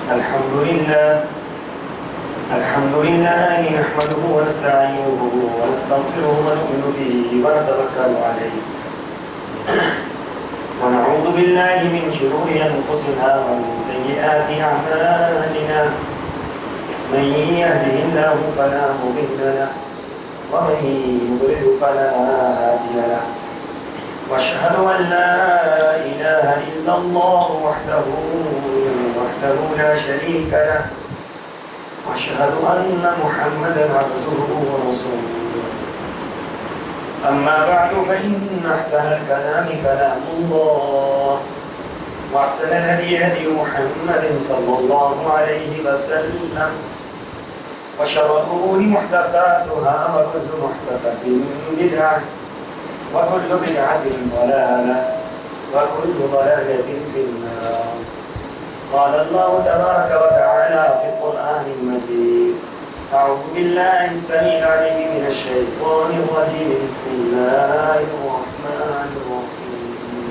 الحمد لله نحمده ونستعينه ونستغفره ونؤمن به ونتوكل عليه ونعوذ بالله من شرور أنفسنا ومن سيئات أعمالنا من يهده الله فلا مضل له ومن يضلل فلا هادي له واشهد ان لا اله الا الله وحده لا شريك له واشهد ان محمدا عبده ورسوله اما بعد فان احسن الكلام كلام الله واحسن الهدي هدي محمد صلى الله عليه وسلم وشر الامور محدثاتها وكل محدثه بدعه وكل بدعة ضلالة وكل ضلالة في النار. قال الله تبارك وتعالى في القرآن المجيد: أعوذ بالله السميع العليم من الشيطان الرجيم بسم الله الرحمن الرحيم.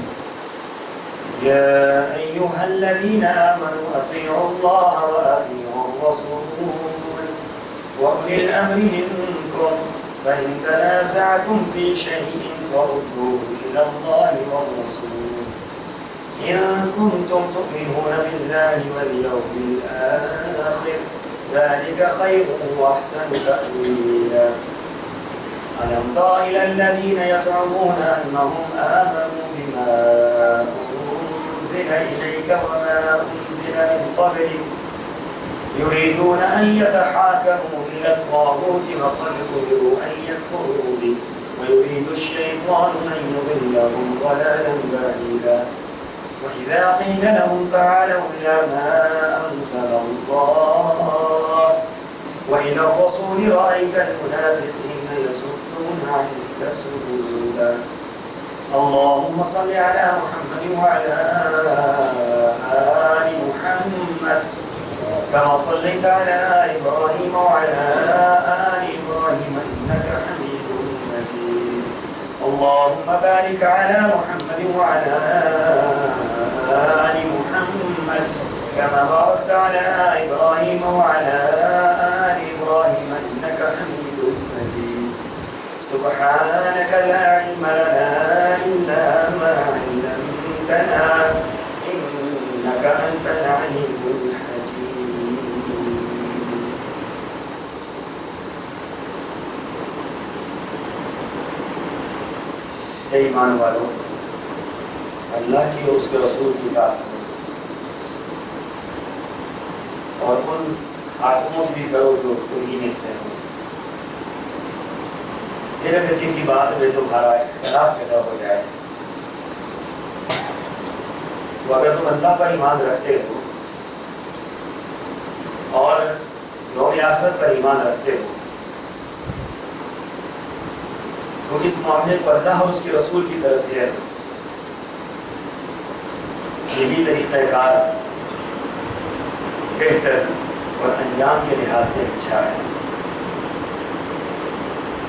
يا أيها الذين آمنوا أطيعوا الله وأطيعوا الرسول وأولي الأمر منكم فإن تنازعتم في شيء فردوه إلى الله والرسول إن كنتم تؤمنون بالله واليوم الآخر ذلك خير وأحسن تأويلا. ألم تر إلى الذين يزعمون أنهم آمنوا بما أنزل إليك وما أنزل من قبلك يريدون أن يتحاكموا إلى الطاغوت وقد أمروا أن يكفروا به ويريد الشيطان أن يضلهم ضلالا بعيدا. وإذا قيل لهم تعالوا إلى ما أنزل الله وإلى الرسول رأيت المنافقين يصدون عنك صدودا. اللهم صل على محمد وعلى آل محمد كما صليت على إبراهيم وعلى آل إبراهيم إنك حميد مجيد. اللهم بارك على محمد وعلى آل محمد كما باركت على إبراهيم وعلى آل إبراهيم إنك حميد مجيد. سبحانك لا علم لنا إلا ما علمتنا إنك أنت العليم الحكيم. اے ایمان والو، اللہ کی اور اس کے رسول کی اطاعت کرو اور ان حاکموں کی بھی کرو جو تمہیں میں سے ہو. پھر اگر کسی بات میں تمہارا اختلاف پیدا ہو جائے تو اگر تم اللہ پر ایمان رکھتے ہو اور یوم آخرت پر ایمان رکھتے ہو تو اس معاملے کو اللہ اور اس کے رسول کی طرف دے دو. یہی طریقہ کار بہتر اور انجام کے لحاظ سے اچھا ہے.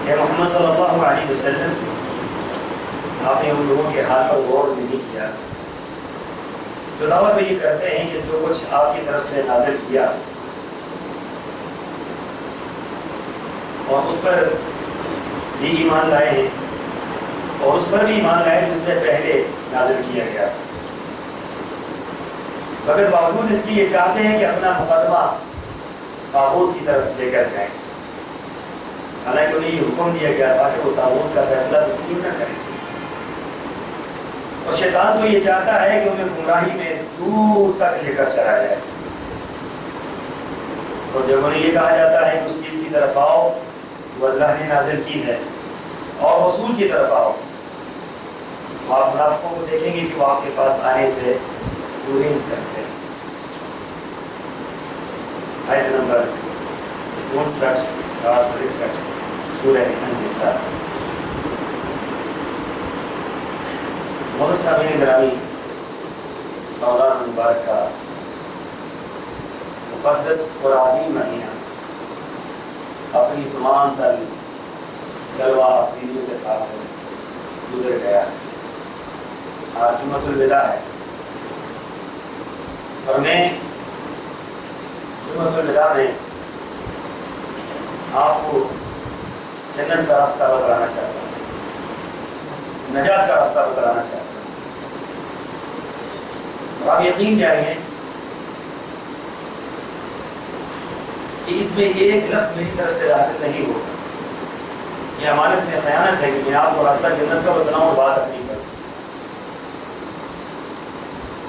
کہ محمد صلی اللہ علیہ وسلم آپ نے ان لوگوں کے حال پر غور نہیں کیا جو دعویٰ تو یہ کرتے ہیں کہ جو کچھ آپ کی طرف سے نازل کیا اور اس پر بھی ایمان لائے ہیں اور اس پر بھی ایمان لائے جس سے پہلے نازل کیا گیا تھا، مگر باوجود اس کی یہ چاہتے ہیں کہ اپنا مقدمہ طاغوت کی طرف لے کر جائیں، حالانکہ انہیں یہ حکم دیا گیا تھا کہ وہ طاغوت کا فیصلہ تسلیم نہ کریں. اور شیطان تو یہ چاہتا ہے کہ انہیں گمراہی میں دور تک لے کر چلا جائے. اور جب انہیں یہ کہا جاتا ہے کہ اس چیز کی طرف آؤ جو اللہ نے نازل کی ہے اور رسول کی طرف آؤ، تو آپ منافقوں کو دیکھیں گے کہ وہ آپ کے پاس آنے سے گریز کرتے ہیں. آیت نمبر 59 اور 61 سورہ النساء. محترم سامعین گرامی، رمضان المبارک کا مقدس اور عظیم مہینہ اپنی تمام تر جلوہ افریدیوں کے ساتھ گزر گیا. آج جمعۃ الوداع ہے اور میں خطبۃ الوداع میں آپ کو جنت کا راستہ بتلانا چاہتا ہوں، نجات کا راستہ بتلانا چاہتا ہوں، اور آپ یقین جانیں ہیں کہ اس میں ایک لفظ میری طرف سے داخل نہیں ہوگا۔ یہ امانت میں خیانت ہے کہ میں آپ کو راستہ جنت کا بتلاؤں اور بات اپنی کروں۔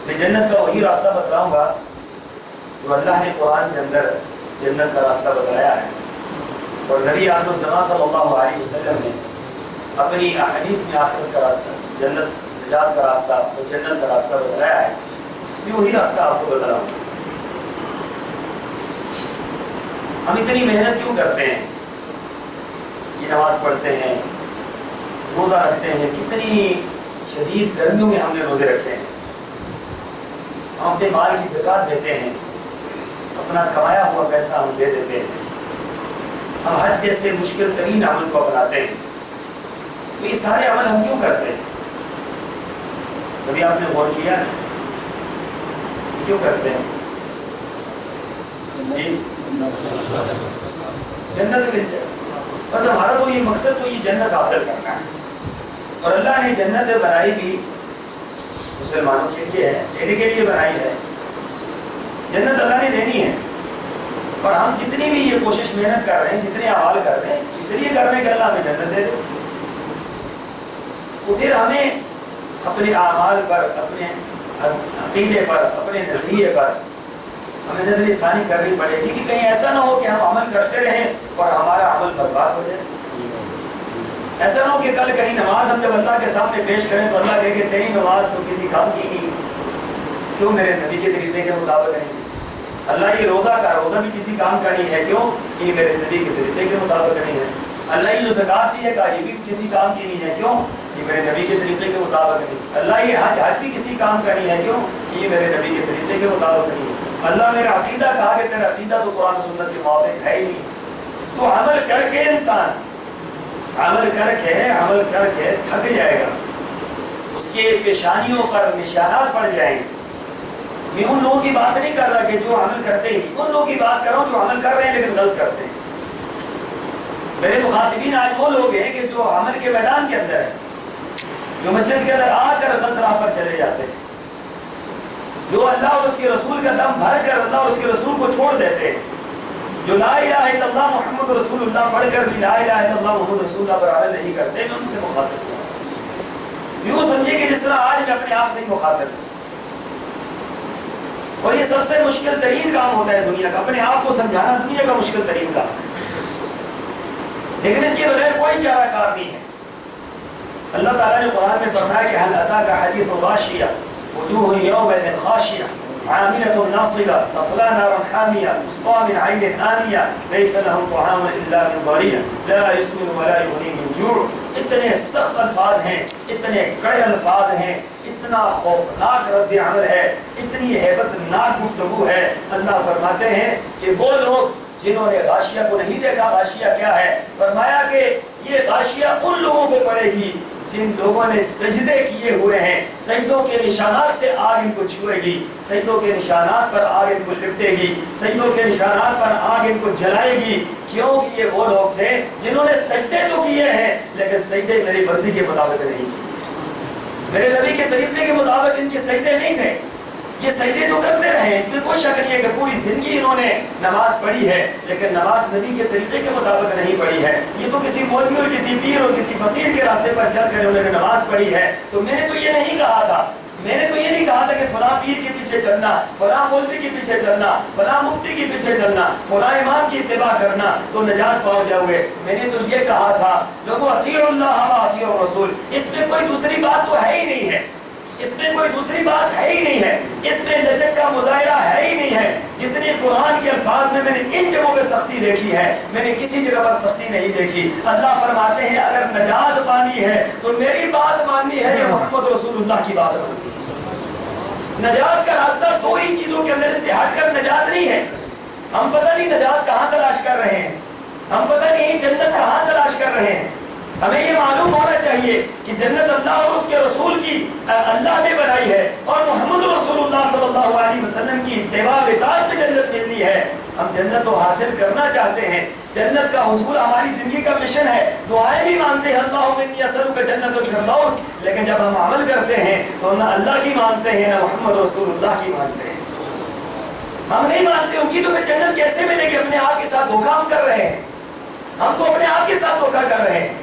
میں جنت کا وہی راستہ بتلاؤں گا جو اللہ نے قرآن کے اندر جنت کا راستہ بتلایا ہے، اور نبی آخر الزمان صلی اللہ علیہ وسلم نے اپنی احادیث میں آخرت کا راستہ، جنت نجات کا راستہ اور جنت کا راستہ بتلایا ہے۔ میں وہی راستہ آپ کو بتلاؤں گا۔ ہم اتنی محنت کیوں کرتے ہیں؟ یہ نماز پڑھتے ہیں، روزہ رکھتے ہیں، کتنی شدید گرمیوں میں ہم نے روزے رکھے ہیں، ہم اپنے مال کی زکوٰۃ دیتے ہیں، اپنا کمایا ہوا پیسہ ہم دے دیتے ہیں، ہم حج جیسے مشکل ترین عمل کو اپناتے ہیں۔ تو یہ سارے عمل ہم کیوں کرتے ہیں؟ کبھی آپ نے غور کیا ہے کیوں کرتے ہیں؟ جی جنت مل جائے، بس ہمارا تو یہ مقصد تو یہ جنت حاصل کرنا ہے، اور اللہ نے جنت بنائی بھی مسلمانوں کے لیے ہے، دینے کے لیے بنائی ہے۔ جنت اللہ نے دینی ہے، اور ہم جتنی بھی یہ کوشش محنت کر رہے ہیں، جتنے اعمال کر رہے ہیں، اس لیے کر رہے ہیں کہ اللہ ہمیں جنت دے دے۔ تو پھر ہمیں اپنے اعمال پر، اپنے عقیدے پر، اپنے نظریے پر ہمیں نظر ثانی کرنی پڑے گی کہ کہیں ایسا نہ ہو کہ ہم عمل کرتے رہیں اور ہمارا عمل برباد ہو جائے۔ ایسا نہ ہو کہ کل کہیں نماز ہم جب اللہ کے سامنے پیش کریں تو اللہ کہے کہ تیری نماز تو کسی کام کی نہیں، کیوں میرے نبی کے طریقے کے مطابق نہیں؟ اللہ یہ روزہ بھی کسی کام کا نہیں ہے، کیوں؟ یہ میرے نبی کے طریقے کے مطابق نہیں ہے۔ اللہ یہ جو زکوٰۃ دی ہے یہ بھی کسی کام کی نہیں ہے، کیوں؟ یہ میرے نبی کے طریقے کے مطابق نہیں۔ اللہ یہ حج بھی کسی کام کا نہیں ہے، کیوں؟ یہ میرے نبی کے طریقے کے مطابق نہیں ہے۔ اللہ میرا عقیدہ کہا کہ تیرا عقیدہ تو قرآن و سنت کے موافق ہے ہی نہیں۔ تو عمل کر کے انسان عمل کر کے تھک جائے گا، اس کے پیشانیوں پر نشانات پڑ جائیں گے۔ میں ان لوگوں کی بات نہیں کر رہا کہ جو عمل کرتے ہی، ان لوگوں کی بات کر رہا ہوں جو عمل کر رہے ہیں لیکن غلط کرتے ہیں۔ میرے مخاطبین آج وہ لوگ ہیں کہ جو عمل کے میدان کے اندر ہیں، جو مسجد کے اندر آ کر غلط راہ پر چلے جاتے ہیں، جو اللہ اور اس کے رسول کا دم بھر کر اللہ اور اس کے رسول کو چھوڑ دیتے ہیں، جو لا الہ الا اللہ محمد رسول اللہ پڑھ کر بھی لا الہ الا اللہ محمد رسول اللہ پر عمل نہیں کرتے، میں ان سے مخاطب ہوں۔ یوں سمجھیے کہ جس طرح آج میں اپنے آپ سے ہی مخاطب ہوں، اور یہ سب سے مشکل ترین کام ہوتا ہے دنیا کا، اپنے آپ کو سمجھانا دنیا کا مشکل ترین کام ہے، لیکن اس کے بغیر کوئی چارہ کار نہیں ہے۔ اللہ تعالیٰ نے قرآن میں فرمایا کہ هل أتاك حديث الغاشية وجوه يومئذ خاشعة عاملة ناصبة تصلى نارا حامية تسقى من عين آنية ليس لهم طعام إلا من ضريع لا يسمن ولا يغني من جوع۔ اتنے سخت الفاظ ہیں، اتنے کڑے الفاظ ہیں، اتنا خوفناک رد عمل ہے، اتنی ہیبت ناک گفتگو ہے۔ اللہ فرماتے ہیں کہ وہ لوگ جنہوں نے غاشیہ کو نہیں دیکھا، غاشیہ کیا ہے؟ فرمایا کہ یہ غاشیہ ان لوگوں کو پڑے گی جن لوگوں نے سجدے کیے ہوئے ہیں، سجدوں کے نشانات سے آگ ان کو چھوئے گی، سجدوں کے نشانات پر آگ ان کو لپٹے گی، سجدوں کے نشانات پر آگ ان کو جلائے گی، کیونکہ یہ وہ لوگ تھے جنہوں نے سجدے تو کیے ہیں لیکن سجدے میری مرضی کے مطابق نہیں کیے، میرے نبی کے طریقے کے مطابق ان کے سجدے نہیں تھے۔ یہ سجدے تو کرتے رہے، اس میں کوئی شک نہیں ہے کہ پوری زندگی انہوں نے نماز پڑھی ہے لیکن نماز نبی کے طریقے کے مطابق نہیں پڑھی ہے۔ یہ تو کسی مولوی اور کسی پیر اور کسی فقیر کے راستے پر چل کر انہوں نے نماز پڑھی ہے۔ تو میں نے تو یہ نہیں کہا تھا، میں نے تو یہ نہیں کہا تھا کہ فلاں پیر کے پیچھے چلنا، فلاں مولوی کے پیچھے چلنا، فلاں مفتی کے پیچھے چلنا، فلاں امام کی اتباع کرنا تو نجات پاؤ جاؤ گے۔ میں نے تو یہ کہا تھا لوگو اطیعوا اللہ و اطیعوا الرسول، اس میں کوئی دوسری بات تو ہے ہی نہیں ہے، اس میں کوئی دوسری بات ہے ہی نہیں ہے، اس میں لچک کا مظاہرہ ہے ہی نہیں ہے۔ جتنے قرآن کے الفاظ میں نے ان جگہوں پہ سختی دیکھی ہے، میں نے کسی جگہ پر سختی نہیں دیکھی۔ اللہ فرماتے ہیں اگر نجات پانی ہے تو میری بات ماننی ہے یا محمد رسول اللہ کی بات ماننی ہے۔ نجات کا راستہ دو ہی چیزوں کے اندر، اس سے ہٹ کر نجات نہیں ہے۔ ہم پتہ نہیں نجات کہاں تلاش کر رہے ہیں، ہم پتہ نہیں جنت کہاں تلاش کر رہے ہیں، ہمیں یہ معلوم ہونا چاہیے کہ جنت اللہ اور اس کے رسول کی اللہ نے بنائی ہے، اور محمد رسول اللہ صلی اللہ علیہ وسلم کی اتباع و اطاعت میں جنت ملنی ہے۔ ہم جنت تو حاصل کرنا چاہتے ہیں، جنت کا حصول ہماری زندگی کا مشن ہے، دعائیں بھی مانتے ہیں اللہم انی اسألک جنت الفردوس، لیکن جب ہم عمل کرتے ہیں تو نہ اللہ کی مانتے ہیں نہ محمد رسول اللہ کی مانتے ہیں۔ ہم نہیں مانتے ان کی، تو پھر جنت کیسے ملے گی؟ اپنے آپ کے ساتھ دھوکہ ہم کر رہے ہیں، ہم تو اپنے آپ کے ساتھ دھوکہ کر رہے ہیں۔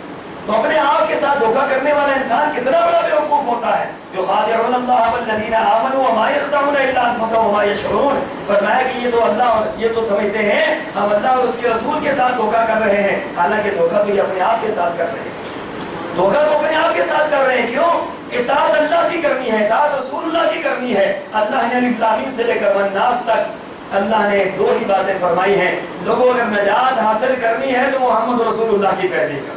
تو اپنے آپ کے ساتھ دھوکہ کرنے والا انسان کتنا بڑا بیوقوف ہوتا ہے۔ یخادعون اللہ والذین آمنوا وما یخدعون الا انفسهم وما یشعرون، فرمایا کہ یہ تو اللہ اور یہ تو سمجھتے ہیں ہم اللہ اور اس کے رسول کے ساتھ دھوکہ کر رہے ہیں، حالانکہ دھوکہ تو یہ اپنے آپ کے ساتھ کر رہے ہیں، دھوکہ تو اپنے آپ کے ساتھ کر رہے ہیں۔ کیوں؟ اطاعت اللہ کی کرنی ہے، اطاعت رسول اللہ کی کرنی ہے۔ اللہ نے الف لام میم سے لے کر والناس تک اللہ نے دو ہی باتیں فرمائی ہیں، لوگوں اگر نجات حاصل کرنی ہے تو محمد رسول اللہ کی پیروی کرو،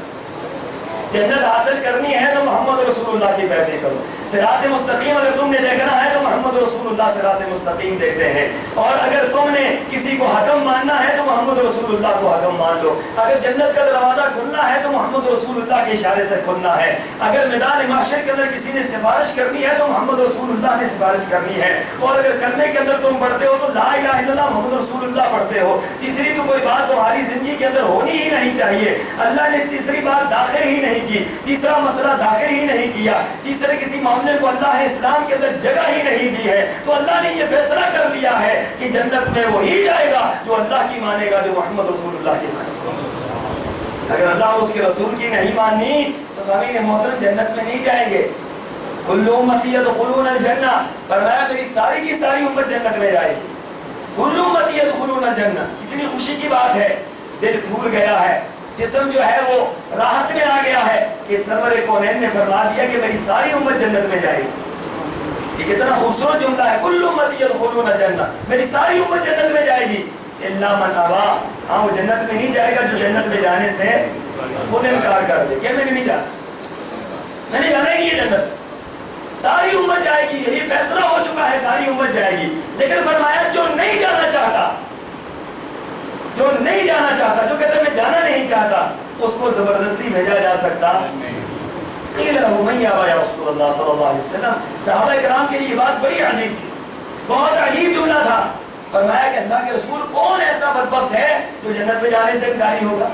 جنت حاصل کرنی ہے تو محمد رسول اللہ کی پیروی کرو۔ صراط مستقیم اگر تم نے دیکھنا ہے تو محمد رسول اللہ صراط مستقیم دیکھتے ہیں، اور اگر تم نے کسی کو حکم ماننا ہے تو محمد رسول اللہ کو حکم مان لو۔ اگر جنت کا دروازہ کھلنا ہے تو محمد رسول اللہ کے اشارے سے کھلنا ہے۔ اگر میدان محشر کے اندر کسی نے سفارش کرنی ہے تو محمد رسول اللہ نے سفارش کرنی ہے، اور اگر کلمے کے اندر تم پڑھتے ہو تو لا الہ الا اللہ محمد رسول اللہ پڑھتے ہو۔ تیسری تو کوئی بات تمہاری زندگی کے اندر ہونی ہی نہیں چاہیے، اللہ نے تیسری بات داخل ہی نہیں کی، تیسرا مسئلہ داخل ہی نہیں کیا، تیسرے کسی معاملے کو اللہ نے اسلام کے اندر جگہ ہی نہیں دی ہے، تو اللہ نے یہ فیصلہ کر لیا ہے کہ جنت میں وہی جائے گا جو اللہ کی مانے گا، جو محمد رسول اللہ کی مانے گا۔ اگر اللہ اور اس کے رسول کی نہیں ماننی تو سامعین محترم جنت میں نہیں جائیں گے۔ کل امتی یدخلون الجنہ، فرمایا میری ساری کی ساری امت جنت میں جائے گی۔ کل امتی یدخلون الجنہ، کتنی خوشی کی بات ہے، دل پھول گیا ہے، جسم جو ہے وہ راحت میں آ گیا ہے کہ سرور کونین نے فرما دیا کہ میری ساری امت جنت میں جائے گی۔ یہ کتنا خوبصورت جملہ ہے، کل امتی یدخلون الجنہ، میری ساری امت جنت میں جائے گی الا من ابا، ہاں وہ جنت میں نہیں جائے گا جو جنت میں جانے سے خود انکار کر دے کہ میں نہیں جانا، میں نے جانا ہی نہیں ہے جنت۔ ساری امت جائے گی، یہ فیصلہ ہو چکا ہے، ساری امت جائے گی، لیکن فرمایا جو نہیں جانا چاہتا، جو نہیں جانا چاہتا، جو کہتا ہے میں جانا نہیں چاہتا، اس کو زبردستی بھیجا جا سکتا۔ قیل لہ من یابا یا رسول اللہ صلی اللہ علیہ وسلم، صحابہ کرام کے لیے یہ بات بڑی عجیب تھی، بہت عجیب جملہ تھا۔ فرمایا کہ اللہ کے رسول کون ایسا بدبخت ہے جو جنت میں جانے سے انکاری ہوگا؟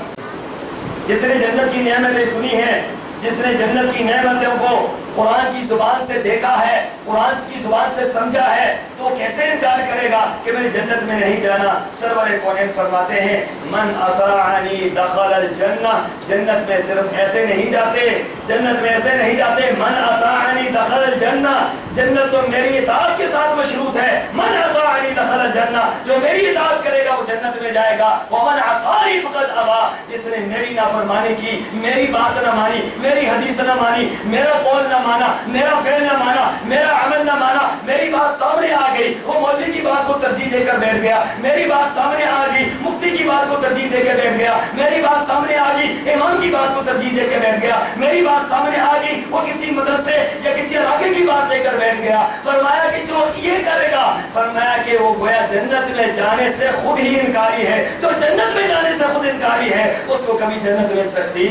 جس نے جنت کی نعمتیں سنی ہیں، جس نے جنت کی نعمتوں کو قرآن کی زبان سے دیکھا ہے، قرآن کی زبان سے سمجھا ہے، تو وہ کیسے انکار کرے گا کہ میں نے جنت میں نہیں جانا؟ سرور کونین فرماتے ہیں من اطاعنی دخل الجنہ، جنت میں صرف ایسے نہیں جاتے، جنت میں ایسے نہیں جاتے، من اطاعنی دخل الجنہ، جنت تو میری اطاعت کے ساتھ مشروط ہے، من اطاعنی دخل الجنہ، جو میری اطاعت کرے گا وہ جنت میں جائے گا، ومن عصانی فقد ابا، جس نے میری نافرمانی کی، میری بات نہ مانی، میری حدیث نہ مانی، میرا قول نہ مانا، میرا فعل نہ مانا، میرا عمل نہ مانا، میری بات سامنے آ گئی، وہ مولوی کی بات کو ترجیح دے کر بیٹھ گیا، میری بات سامنے آ گئی، مفتی کی بات کو ترجیح دے کے بیٹھ گیا، میری بات سامنے آ گئی، امام کی بات کو ترجیح دے کے بیٹھ گیا، میری بات سامنے آ گئی، وہ کسی مدرسے یا کسی علاقے کی بات لے کر بیٹھ گیا، فرمایا کہ جو یہ کرے گا، فرمایا کہ وہ گویا جنت میں جانے سے خود ہی انکاری ہے، جو جنت میں جانے سے خود انکاری ہے اس کو کبھی جنت مل سکتی؟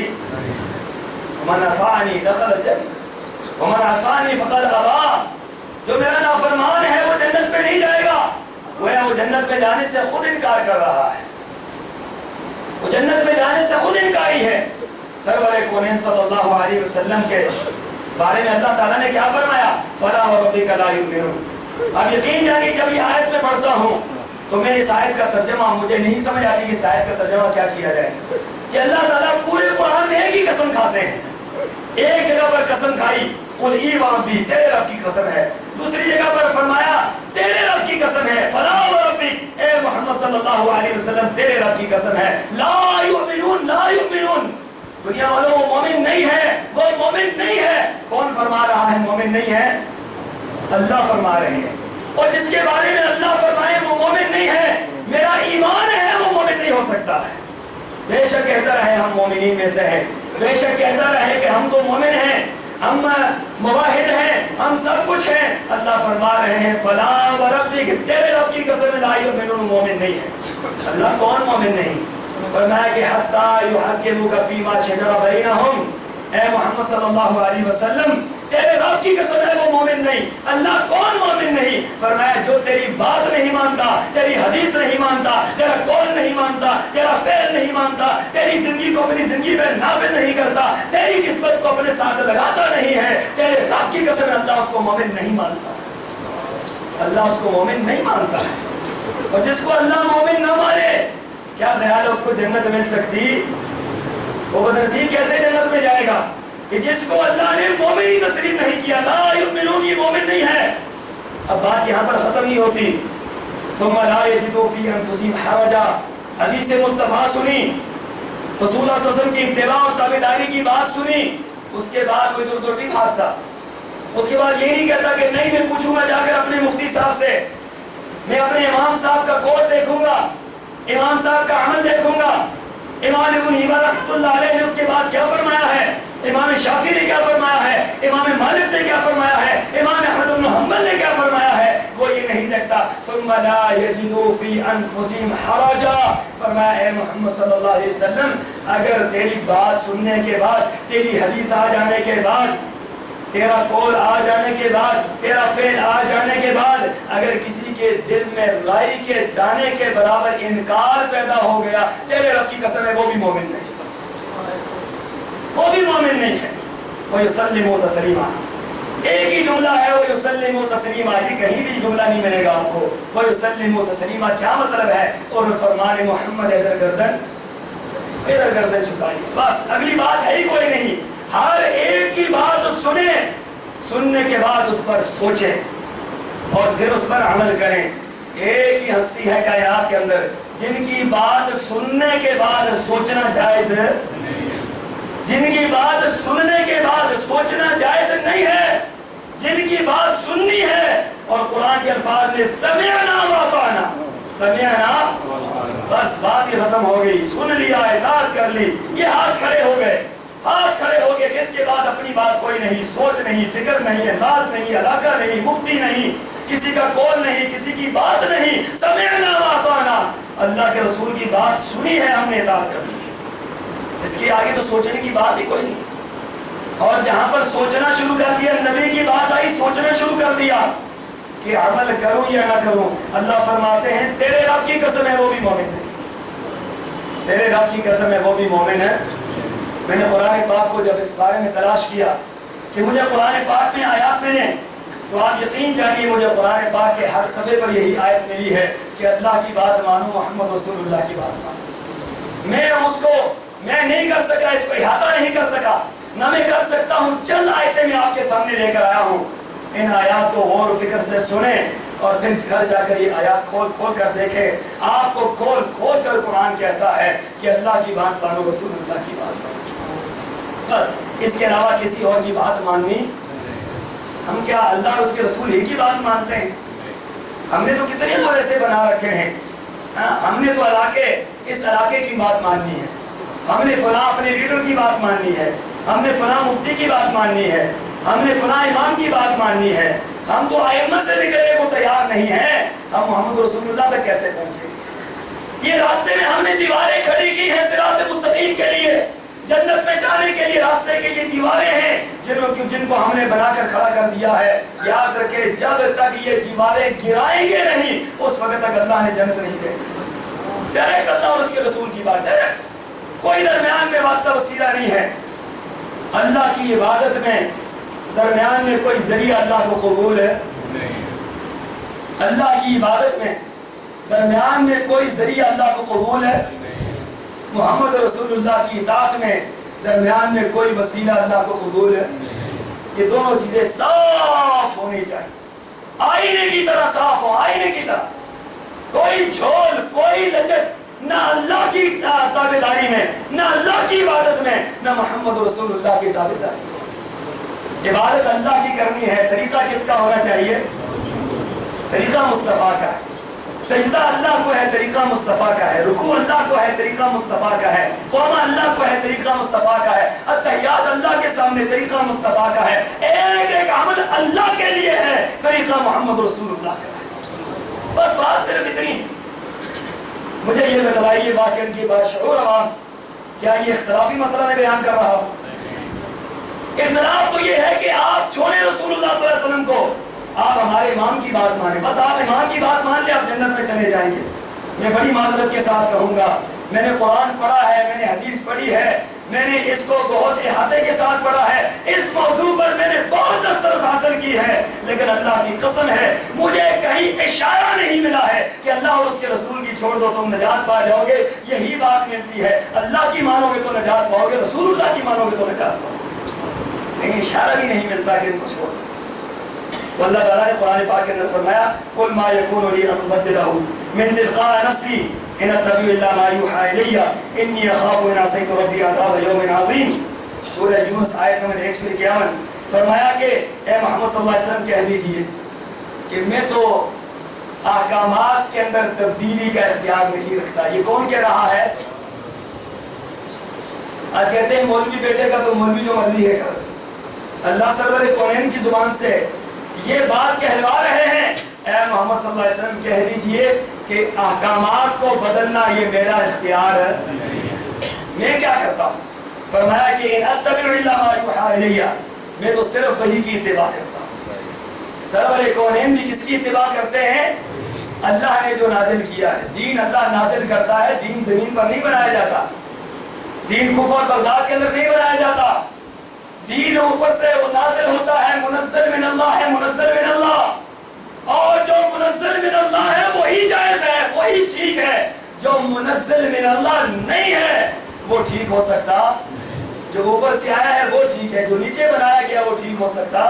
من اطاعنی دخل الجنہ ومن عصانی فقد ابا، جو میرا نافرمان ہے وہ جنت میں نہیں جائے گا، گویا وہ جنت میں جانے سے خود انکار کر رہا ہے، وہ جنت میں جانے سے خود انکاری ہے۔ سرور کونین صلی اللہ علیہ وسلم کے بارے میں اللہ تعالیٰ نے کیا فرمایا؟ فلا وربک لا یؤمنون۔ اب یقین جانیے جب یہ آیت میں پڑھتا ہوں تو میں اس آیت کا ترجمہ مجھے نہیں سمجھ آتی کہ اس آیت کا ترجمہ کیا کیا جائے، کہ اللہ تعالیٰ پورے قرآن میں ایک ہی قسم کھاتے ہیں، ایک جگہ پر قسم کھائی قل ای وربی، تیرے رب کی قسم ہے، دوسری جگہ پر فرمایا تیرے رب کی قسم ہے، فلا وربک، اے محمد صلی اللہ علیہ وسلم تیرے رب کی قسم ہے، لا یؤمنون، لا یؤمنون، دنیا والوں وہ مومن نہیں ہے، وہ مومن نہیں ہے۔ کون فرما رہا ہے مومن نہیں ہے؟ اللہ فرما رہے ہیں، اور جس کے بارے میں اللہ فرمائے وہ مومن نہیں ہے، میرا ایمان ہے وہ مومن نہیں ہو سکتا ہے۔ بے شک کہتا رہے ہم مومنین میں سے ہیں، بے شک کہتا رہے کہ ہم تو مومن ہیں، ہم مواحد ہیں، ہم سب کچھ ہیں، اللہ فرما رہے ہیں فلا وربک، تیرے رب کی قسم لا یؤمنون، مومن نہیں ہے۔ اللہ کون مومن نہیں؟ فرمایا کہ حتی یحکموک فیما شجر بینہم، اے محمد صلی اللہ علیہ وسلم تیرے رب کی قسم ہے وہ مومن نہیں. اللہ کون مومن نہیں؟ فرمایا جو تیری بات نہیں مانتا، تیری حدیث نہیں مانتا، تیرا قول نہیں مانتا، تیرا فعل نہیں مانتا، تیری زندگی کو اپنی زندگی میں نافذ نہیں کرتا، تیری قسمت کو اپنے ساتھ لگاتا نہیں ہے، تیرے رب کی قسم ہے اللہ اس کو مومن نہیں مانتا. اللہ اس کو مومن نہیں مانتا ہے. اور جس کو اللہ مومن نہ مانے، کیا خیال ہے اس کو جنت مل سکتی؟ وہ بدنصیب کیسے جنت میں جائے گا کہ جس کو اللہ نے مومن ہی تسلیم نہیں کیا؟ لا یؤمنون، یہ مومن نہیں ہے. اب بات یہاں پر ختم نہیں ہوتی. ثم لا یجدوا فی انفسہم حرجا، حدیث مصطفیٰ سنی، رسول اللہ صلی اللہ علیہ وسلم کی اتباع اور تابعداری کی بات سنی، اس کے بعد وہ ادھر ادھر نہیں بھاگتا. اس کے بعد یہ نہیں کہتا کہ نہیں میں پوچھوں گا جا کر اپنے مفتی صاحب سے، میں اپنے امام صاحب کا قول دیکھوں گا، امام صاحب کا عمل دیکھوں گا، امام ابن حنیفہ رحمۃ اللہ علیہ نے اس کے بعد کیا فرمایا ہے، امام شافعی نے کیا فرمایا ہے، امام مالک نے کیا فرمایا ہے، امام احمد بن حنبل نے کیا فرمایا ہے، وہ یہ نہیں دیکھتا. ثم لا یجدوا فی انفسہم حرجا، فرمایا اے محمد صلی اللہ علیہ وسلم اگر تیری بات سننے کے بعد، تیری حدیث آ جانے کے بعد، تیرا قول آ جانے کے بعد، تیرا فعل آ جانے کے بعد اگر کسی کے دل میں رائی کے دانے کے برابر انکار پیدا ہو گیا، تیرے رب کی قسم ہے وہ بھی مومن نہیں، وہ بھی مومن نہیں ہے. وَيُسَلِّمُوا تَسْلِيمًا، ایک ہی جملہ ہے وَيُسَلِّمُوا تَسْلِيمًا، یہ کہیں بھی جملہ نہیں ملے گا آپ کو. وَيُسَلِّمُوا تَسْلِيمًا کیا مطلب ہے؟ اور فرمان محمد ادھر گردن چھکائیے، بس اگلی بات ہے ہی کوئی نہیں. ہر ایک کی بات سنیں، سننے کے بعد اس پر سوچیں اور پھر اس پر عمل کریں. ایک ہی ہستی ہے کائنات کے اندر جن کی بات سننے کے بعد سوچنا جائز ہے، جن کی بات سننے کے بعد سوچنا جائز نہیں ہے، جن کی بات سننی ہے اور قرآن کے الفاظ میں سمعنا وَأَطَعْنَا، سمعنا بس بات ہی ختم ہو گئی، سن لیا، اطاعت کر لی، یہ ہاتھ کھڑے ہو گئے، ہاتھ کھڑے ہو گئے. اس کے بعد اپنی بات کوئی نہیں، سوچ نہیں، فکر نہیں، انداز نہیں، علاقہ نہیں، مفتی نہیں، کسی کا قول نہیں، کسی کی بات نہیں. سمعنا وَأَطَعْنَا، اللہ کے رسول کی بات سنی ہے، ہم نے اطاعت کر لی. اس کے آگے تو سوچنے کی بات ہی کوئی نہیں. اور جہاں پر سوچنا شروع کر دیا، نبی کی بات آئی، سوچنا شروع کر دیا کہ عمل کروں یا نہ کروں. اللہ فرماتے ہیں تیرے رب کی قسم ہے وہ بھی مومن نہیں، تیرے رب کی قسم ہے وہ بھی مومن ہے. میں نے قرآن پاک کو جب اس بارے میں تلاش کیا کہ مجھے قرآن پاک میں آیات ملے، تو آپ یقین جانیے مجھے قرآن پاک کے ہر صفحے پر یہی آیت ملی ہے کہ اللہ کی بات مانو، محمد رسول اللہ کی بات مانو. میں نہیں کر سکا، اس کو احاطہ نہیں کر سکا، نہ میں کر سکتا ہوں. چند آیتیں میں آپ کے سامنے لے کر آیا ہوں. ان آیات کو غور و فکر سے سنیں اور پھر گھر جا کر یہ آیات کھول کھول کر دیکھیں. آپ کو کھول کھول کر قرآن کہتا ہے کہ اللہ کی بات مانو، رسول اللہ کی بات مانو، بس اس کے علاوہ کسی اور کی بات ماننی. ہم کیا اللہ اور اس کے رسول ہی کی بات مانتے ہیں؟ ہم نے تو کتنے اور ایسے بنا رکھے ہیں. ہم نے تو اس علاقے کی بات ماننی ہے، ہم نے فلاں اپنے لیڈر کی بات ماننی ہے، ہم نے فلاں مفتی کی بات ماننی ہے، ہم نے فلاں امام کی بات ماننی ہے. ہم تو ائمہ سے نکلنے کو تیار نہیں ہیں، ہم محمد رسول اللہ تک کیسے پہنچیں گے؟ یہ راستے میں ہم نے دیواریں کھڑی کی ہیں صراط مستقیم کے لیے، جنت میں جانے کے لیے راستے کے یہ دیواریں ہیں جن کو ہم نے بنا کر کھڑا کر دیا ہے. یاد رکھے جب تک یہ دیواریں گرائیں گے نہیں اس وقت تک اللہ نے جنت نہیں دے. ڈائریکٹ اللہ اور اس کے رسول کی بات، ڈائریکٹ، کوئی درمیان میں واسطہ وسیلہ نہیں ہے. اللہ کی عبادت میں درمیان میں کوئی ذریعہ اللہ کو قبول ہے؟ اللہ کی عبادت میں درمیان میں کوئی ذریعہ اللہ کو قبول ہے؟ محمد رسول اللہ کی اطاعت میں درمیان میں کوئی وسیلہ اللہ کو قبول ہے؟ یہ دونوں چیزیں صاف ہونی چاہیے، آئینے کی طرح صاف ہو، آئینے کی طرح. کوئی جھول، کوئی لچک نہ اللہ کی تابعداری میں، نہ اللہ کی عبادت میں، نہ محمد رسول اللہ کی تابعداری. عبادت اللہ کی کرنی ہے، طریقہ کس کا ہونا چاہیے؟ طریقہ مصطفیٰ کا ہے. سجدہ اللہ کو ہے، طریقہ مصطفیٰ کا ہے. رکوع اللہ کو ہے، طریقہ مصطفیٰ کا ہے. قومہ اللہ کو ہے، طریقہ مصطفیٰ کا ہے. التحیات اللہ کے سامنے، طریقہ مصطفیٰ کا ہے. ایک ایک عمل اللہ کے لیے ہے، طریقہ محمد رسول اللہ کا ہے. بس بات صرف اتنی ہے. مجھے یہ بتلائیے واقعی کی باشعور عوام، کیا یہ اختلافی مسئلہ میں بیان کر رہا ہوں؟ اختلاف تو یہ ہے کہ آپ چھوڑیں رسول اللہ صلی اللہ علیہ وسلم کو، آپ ہمارے امام کی بات مانیں، بس آپ امام کی بات مان لیں آپ جنت میں چلے جائیں گے۔ میں بڑی معذرت کے ساتھ کہوں گا، میں نے قرآن پڑھا ہے، میں نے حدیث پڑھی ہے، میں نے اس کو بہت احاطے کے ساتھ پڑھا ہے، اس موضوع پر میں نے بہت دسترس حاصل کی ہے، لیکن اللہ کی قسم ہے مجھے کہیں اشارہ نہیں ملا ہے کہ اللہ اور اس کے رسول کی چھوڑ دو تم نجات پا جاؤ گے۔ یہی بات ملتی ہے، اللہ کی مانو گے تو نجات پاؤ گے، رسول اللہ کی مانو گے تو نجات پاؤ گے، لیکن اشارہ بھی نہیں ملتا کہ ان کو چھوڑ دو۔ تو اللہ تعالیٰ نے قرآن پاک کے اندر فرمایا قل ما یکون لی ان ابدلہ من تلقاء نفسی ان اتبع الا ما یوحی الی انی اخاف ان عصیت ربی عذاب یوم عظیم۔ سورہ یونس آیت نمبر 151۔ فرمایا کہ اے محمد صلی اللہ علیہ وسلم کہہ دیجئے کہ میں تو احکامات کے اندر تبدیلی کا اختیار نہیں رکھتا۔ یہ کون کہہ رہا ہے؟ آج کہتے ہیں مولوی بیٹے کا تو مولوی جو مرضی ہے کر دے۔ اللہ سرور کونین کی زبان سے یہ بات کہلوا رہے ہیں، اے محمد صلی اللہ علیہ وسلم کہہ دیجئے کہ احکامات کو بدلنا یہ میرا اختیار ہے، میں کیا کرتا ہوں؟ فرمایا کہ ان اتبع الا ما یوحی الی، میں تو صرف وحی کی اتباع کرتا ہوں۔ سرور کونین بھی کس کی اتباع کرتے ہیں؟ اللہ نے جو نازل کیا ہے۔ دین اللہ نازل کرتا ہے، دین زمین پر نہیں بنایا جاتا، دین کفر اور بغداد کے اندر نہیں بنایا جاتا، دین اوپر سے وہ نازل ہوتا ہے، منزل من اللہ ہے، منزل من اللہ، اور جو منزل من اللہ ہے وہی جائز ہے، وہی ٹھیک ہے۔ جو منزل من اللہ نہیں ہے وہ ٹھیک ہو سکتا، جو اوپر سے آیا ہے وہ ٹھیک ہے، جو نیچے بنایا گیا وہ ٹھیک ہو سکتا۔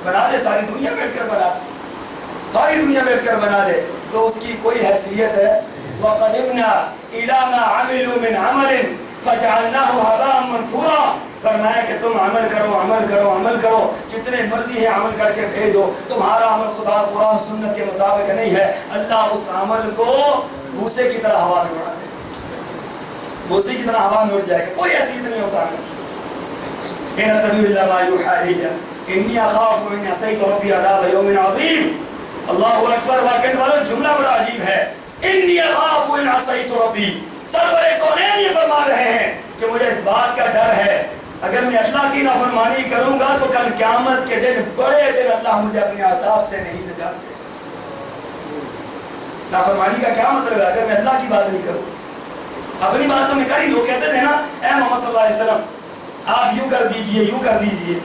بنا دے، ساری دنیا بیٹھ کر بنا دے، ساری دنیا بیٹھ کر بنا دے تو اس کی کوئی حیثیت ہے؟ وَقَدِمْنَا إِلَى مَا عَمِلُوا مِنْ عَمَلٍ فَجَعَلْنَاهُ هَبَاءً مَنْثُورًا۔ فرمایا کہ تم عمل کرو، عمل کرو، عمل کرو، جتنے مرضی ہے عمل کر کے بھیجو، تمہارا عمل خدا قرآن سنت کے مطابق نہیں ہے، اللہ اس عمل کو بھوسے کی طرح ہوا میں اڑا دے، بھوسے کی طرح ہوا میں اڑ جائے گا، کوئی حیثیت نہیں اس عمل کی۔ ان اتبع الا ما یوحی الی انی اخاف ان عصیت ربی عذاب یوم عظیم۔ اللہ اکبر، واقعہ والو جملہ بڑا عجیب ہے، انی اخاف ان عصیت ربی۔ سرور کونین یہ فرما رہے ہیں کہ مجھے اس بات کا ڈر ہے اگر میں اللہ کی نافرمانی کروں گا تو کل قیامت کے دن بڑے دن اللہ مجھے اپنے عذاب سے نہیں نجات دے گا۔ نافرمانی کا کیا مطلب ہے؟ اگر میں اللہ کی بات نہیں کروں، اپنی بات تو میں کر ہی، لوگ کہتے تھے نا اے محمد صلی اللہ علیہ وسلم آپ یوں کر دیجئے، یوں کر دیجئے،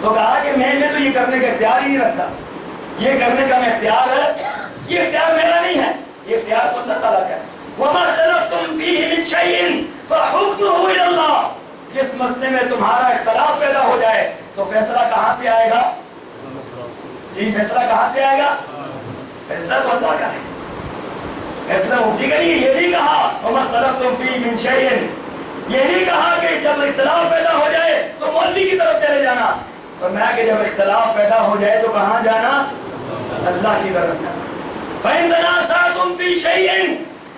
تو کہا کہ میں تو یہ کرنے کا اختیار ہی نہیں رکھتا، یہ کرنے کا میں اختیار ہے، یہ اختیار میرا نہیں ہے، یہ اختیار تو اللہ تعالیٰ کا ہے۔ وَمَا اخْتَلَفْتُمْ فِيهِ مِنْ شَيْءٍ فَحُكْمُهُ إِلَى اللَّهِ۔ جس مسئلے میں تمہارا اختلاف پیدا ہو جائے تو فیصلہ کہاں سے آئے گا؟ جی فیصلہ کہاں سے آئے گا؟ فیصلہ تو اللہ کا ہے، فیصلہ مفتی کا نہیں۔ یہ نہیں کہا وَمَا اخْتَلَفْتُمْ فِيهِ مِنْ شَيْءٍ، یہ نہیں کہا کہ جب اختلاف پیدا ہو جائے تو مولوی کی طرف چلے جانا، فرمایا کہ جب اختلاف پیدا ہو جائے تو کہاں جانا؟ اللہ کی طرف جانا۔ فَإِن تَنَازَعْتُمْ فِي شَيْءٍ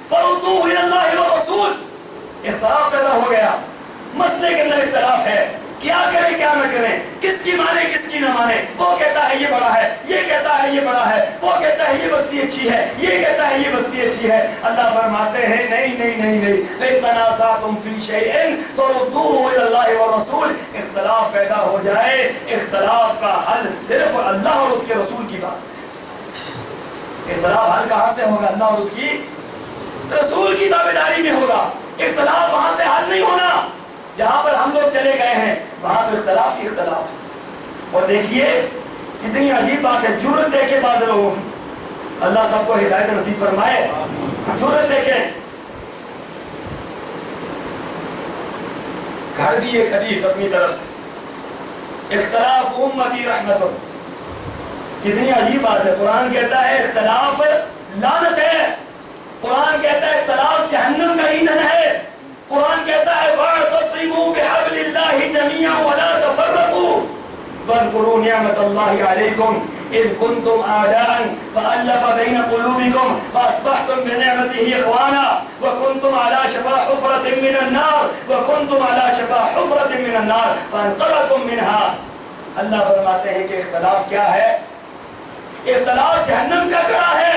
فَرُدُّوهُ إِلَى اللَّهِ وَالرَّسُولِ۔ اختلاف پیدا ہو گیا، مسئلے کے اندر اختلاف ہے، کیا کریں کیا نہ کریں، کس کی مانے کس کی نہ مانے، وہ کہتا ہے یہ بڑا ہے، یہ کہتا ہے یہ بڑا ہے، وہ کہتا ہے یہ بستی اچھی ہے، یہ کہتا ہے یہ بستی اچھی ہے۔ اللہ فرماتے ہیں نہیں نہیں نہیں نہیں، فَإِن تَنَازَعْتُمْ فِي شَيْءٍ فَرُدُّوهُ إِلَى اللَّهِ وَالرَّسُولِ۔ اختلاف پیدا ہو جائے، اختلاف کا حل صرف اللہ اور اس کے رسول کی بات ہے۔ اختلاف حل کہاں سے ہوگا؟ اللہ اور اس کی رسول کی تابعداری میں ہوگا۔ اختلاف وہاں سے حل نہیں ہونا جہاں پر ہم لوگ چلے گئے ہیں، وہاں پر اختلاف ہی اختلاف ہے۔ اور دیکھیے کتنی عجیب بات ہے، جرأت دیکھیں بعض لوگوں کی، اللہ سب کو ہدایت نصیب فرمائے۔ جرأت دیکھیں، گھڑ دی ایک حدیث اپنی طرف سے، اختلاف امتی رحمت، کتنی عجیب بات ہے۔ قرآن کہتا ہے اختلاف لعنت ہے، قرآن کہتا ہے اختلاف جہنم کا ایندھن ہے، قرآن کہتا ہے وَاعْتَصِمُوا بِحَبْلِ اللَّهِ جَمِيعًا وَلَا تَفَرَّقُوا وَاذْكُرُوا نِعْمَةَ اللَّهِ عَلَيْكُمْ إِذْ كُنْتُمْ أَعْدَاءً فَأَلَّفَ بَيْنَ قُلُوبِكُمْ فَأَصْبَحْتُمْ بِنِعْمَتِهِ إِخْوَانًا وَكُنْتُمْ عَلَى شَفَا حُفْرَةٍ مِّنَ النَّارِ وَكُنْتُمْ عَلَى شَفَا حُفْرَةٍ مِّنَ النَّارِ فَانْقَذَكُم مِّنْهَا۔ اللہ فرماتے ہیں کہ اختلاف کیا ہے؟ اختلاف جہنم کا گڑھا ہے،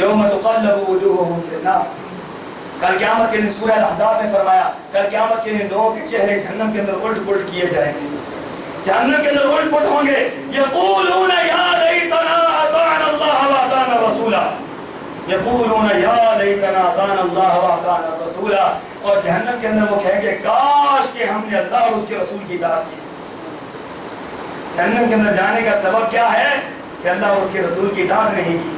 یوم تقلب وجوہہم فی النار، کل قیامت کے دن سورہ الاحزاب نے فرمایا کل قیامت کے دن لوگوں کے چہرے جہنم کے اندر الٹ پلٹ کیے جائیں گے، جہنم کے اندر الٹ پلٹ ہوں گے، یقولون یا لیتنا اطعنا اللہ واطعنا الرسولا، یقولون یا لیتنا اطعنا اللہ واطعنا الرسولا، اور جہنم کے اندر وہ کہیں گے کاش کہ ہم نے اللہ اور اس کے رسول کی اطاعت کی۔ جہنم کے اندر جانے کا سبب کیا ہے کہ اللہ اور اس کے رسول کی اطاعت نہیں کی،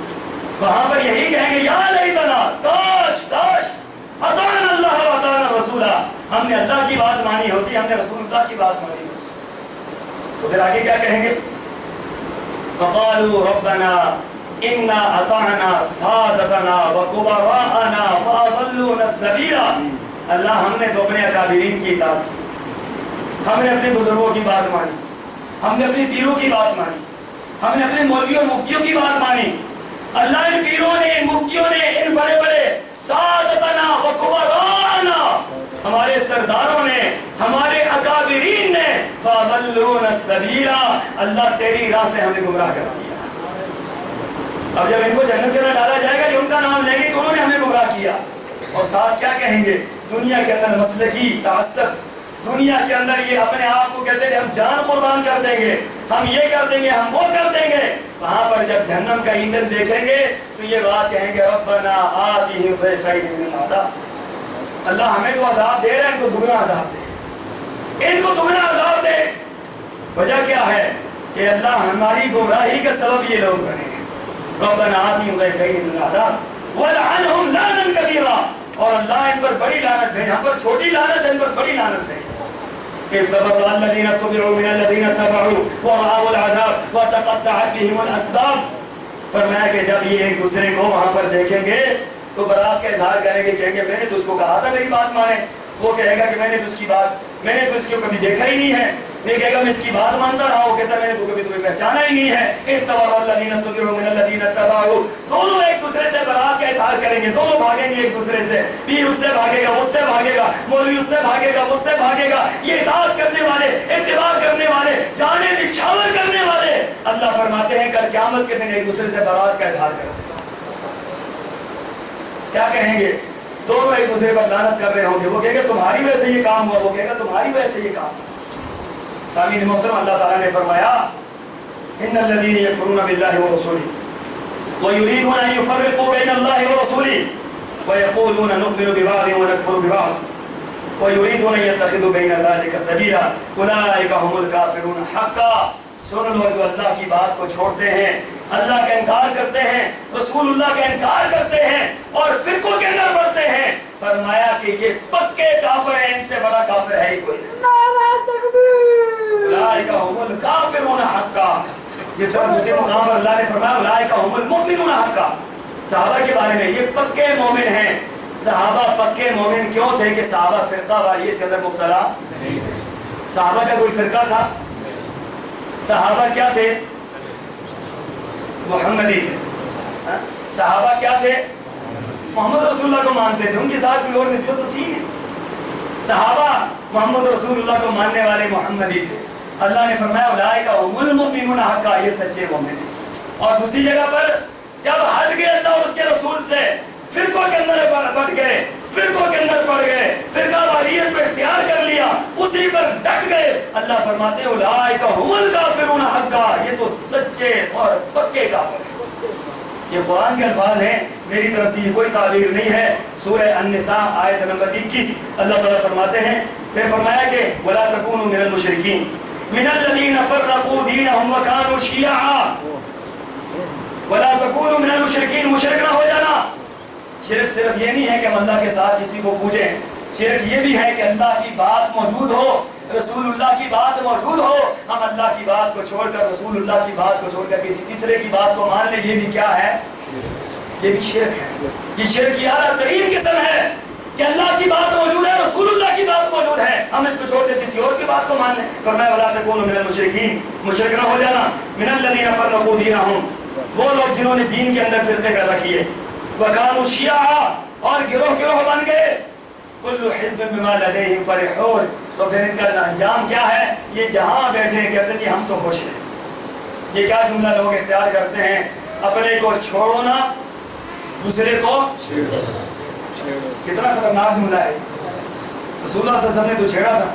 وہاں پر یہی کہیں گے یا لیتنا کاش کاش اطعنا اللہ واطعنا الرسولا، ہم نے اللہ کی بات مانی ہوتی، ہم نے رسول اللہ کی بات مانی ہوتی۔ تو پھر آگے کیا کہیں گے؟ وقالوا ربنا انا اطعنا سادتنا وكبراءنا فاضلونا السبيل، اللہ ہم نے تو اپنے اکابرین کی اطاعت کی، ہم نے اپنے بزرگوں کی بات مانی، ہم نے اپنی پیروں کی بات مانی، ہم نے اپنے مولویوں اور مفتیوں کی بات مانی، اللہ ان پیروں نے ان مفتیوں نے ان بڑے بڑے سادتنا وکبراءنا ہمارے سرداروں نے ہمارے اکابرین نے فاضلونا السبیل، اللہ تیری راہ سے ہمیں گمراہ کر دیا۔ اب جب ان کو جہنم کے اندر ڈالا جائے گا کہ ان کا نام لیں گے کہ انہوں نے ہمیں گمراہ کیا، اور ساتھ کیا کہیں گے؟ دنیا کے اندر مسلکی تعصب، دنیا کے اندر یہ اپنے آپ کو کہتے ہیں ہم جان قربان کر دیں گے، ہم یہ کر دیں گے، ہم وہ کر دیں گے، وہاں پر جب جہنم کا ایندھن دیکھیں گے تو یہ بات کہیں گے ربنا آتِہِمْ ضِعْفَيْنِ مِنَ الْعَذَابِ، اللہ ہمیں تو عذاب دے رہے ہیں، ان کو دگنا عذاب دے، ان کو دگنا عذاب دے۔ وجہ کیا ہے کہ اللہ ہماری گمراہی کا سبب یہ لوگ بنے ہیں، ربنا آتِهِمْ ضِعْفَيْنِ مِنَ الْعَذَابِ وَلْعَنْهُمْ لَعْنًا كَبِيرًا، اور اللہ ان پر بڑی لعنت بھیجے، ہم پر چھوٹی لعنت ہے، ان پر بڑی لعنت بھیجے۔ إِذْ تَبَرَّأَ الَّذِينَ اتُّبِعُوا مِنَ الَّذِينَ اتَّبَعُوا وَرَأَوُا الْعَذَابَ وَتَقَطَّعَتْ بِهِمُ الْأَسْبَابُ، فرمایا کہ جب یہ ایک دوسرے کو وہاں پر دیکھیں گے تو برات کا اظہار کریں گے، کہیں گے میں نے تو اس کو کہا تھا میری بات مانے، وہ کہے گا کہ میں نے تو اس کی بات، میں نے تو اس کو کبھی دیکھا ہی نہیں ہے، یہ کہے گا میں اس کی بات مانتا رہا ہوں، کہتا میں نے تو کبھی تمہیں پہچانا ہی نہیں ہے۔ إِذْ تَبَرَّأَ الَّذِينَ اتُّبِعُوا مِنَ الَّذِينَ اتَّبَعُوا، دونوں ایک دوسرے سے برات کا اظہار کریں گے، دونوں بھاگیں گے ایک دوسرے سے، پیر اس سے بھاگے گا، اس سے بھاگے گا، مولوی اس سے بھاگے گا، اس سے بھاگے گا، یہ اطاعت کرنے والے، اتباع کرنے والے، جانے نچھاور کرنے والے، اللہ فرماتے ہیں کل قیامت کے دن ایک دوسرے سے برات کا اظہار کریں گے۔ کیا کہیں گے؟ دونوں ایک دوسرے پر لعنت کر رہے ہوں گے، وہ کہے گا تمہاری وجہ سے یہ کام ہوا، وہ کہے گا تمہاری وجہ سے یہ کام ہوا۔ سامعین محترم، اللہ تعالیٰ نے فرمایا ان الذین یکفرون باللہ ورسولہ ویریدون ان یفرقوا بین اللہ ورسولہ ویقولون نؤمن ببعض ونکفر ببعض ویریدون ان یتخذوا بین ذلک سبیلا اولئک هم الکافرون حقا۔ سن لو جو اللہ کی بات کو چھوڑتے ہیں، اللہ کا انکار کرتے ہیں، رسول اللہ کا انکار کرتے ہیں اور فرقوں کے اندر بڑھتے ہیں، فرمایا کہ یہ پکے کافر ہیں، ان سے بڑا کافر ہے ہی کوئی نہیں۔ اولئک هم الکافرون حقا، جس وقت اسی مقام پر اللہ نے فرمایا اولئک هم المؤمنون حقا، صحابہ کے بارے میں یہ پکے مومن ہیں۔ صحابہ پکے مومن کیوں تھے کہ صحابہ فرقہ واریت کے اندر مبتلا نہیں تھے۔ صحابہ کا کوئی فرقہ تھا؟ صحابہ کیا تھے؟ محمدی تھے۔ صحابہ کیا تھے؟ محمد رسول اللہ کو مانتے تھے، ان کے ساتھ کوئی اور نسبت تو تھی نہیں۔ صحابہ محمد رسول اللہ کو ماننے والے محمدی تھے۔ اللہ نے فرمایا اولئک هم المؤمنون حقا، یہ سچے مومن ہیں۔ اور دوسری جگہ پر جب ہٹ گئے اللہ اور اس کے رسول سے، فرقوں کے اندر بٹ گئے، فرقوں کے اندر پڑ گئے، فرقہ واریت کو اختیار کر لیا، اسی پر ڈٹ گئے، اللہ فرماتے ہیں اولئک هم الکافرون حقا، یہ تو سچے اور پکے کافر ہیں۔ یہ قرآن کے الفاظ ہیں، میری طرف سے یہ کوئی تعبیر نہیں ہے۔ سورہ النساء آیت نمبر 21 اللہ تعالیٰ فرماتے ہیں، پھر فرمایا کہ وَلَا تَكُونُوا مِنَ الْمُشْرِكِينَ مِنَ الَّذِينَ فَرَّقُوا دِينَهُمْ وَكَانُوا شِيَعًا۔ وَلَا تَكُونُوا مِنَ الْمُشْرِكِينَ، مشرک نہ ہو جانا۔ شرک صرف یہ نہیں ہے کہ ہم اللہ کے ساتھ کسی کو پوجیں، شرک یہ بھی ہے کہ اللہ کی بات موجود ہو، رسول اللہ کی بات موجود ہو، ہم اللہ کی بات کو چھوڑ کر، رسول اللہ کی بات کو چھوڑ کر کسی تیسرے کی بات کو مان لیں، یہ بھی کیا ہے؟ یہ بھی شرک ہے۔ یہ شرک کی اعلیٰ ترین قسم ہے کہ اللہ کی بات موجود ہے، رسول اللہ کی بات موجود ہے، ہم اس کو چھوڑ کر کسی اور کی بات کو مان لیں۔ فرمایا وَلَا تَكُونُوا مِنَ الْمُشْرِكِينَ، مشرک نہ ہو جانا۔ مِنَ الَّذِينَ فَرَّقُوا دِينَهُمْ، وہ لوگ جنہوں نے دین کے اندر فرقے پیدا کیے، وَكَانُوا شِيَعًا، اور گروہ گروہ بن گئے، كُلُّ حِزْبٍ بِمَا لَدَيْهِمْ فَرِحُونَ، تو پھر ان کا انجام کیا ہے؟ یہ جہاں بیٹھے ہیں کہتے ہیں کہ ہم تو خوش ہیں۔ یہ کیا جملہ لوگ اختیار کرتے ہیں؟ اپنے کو چھوڑو نا، دوسرے کو کتنا خطرناک جملہ ہے. رسول اللہ صلی اللہ علیہ وسلم نے تو چھیڑا تھا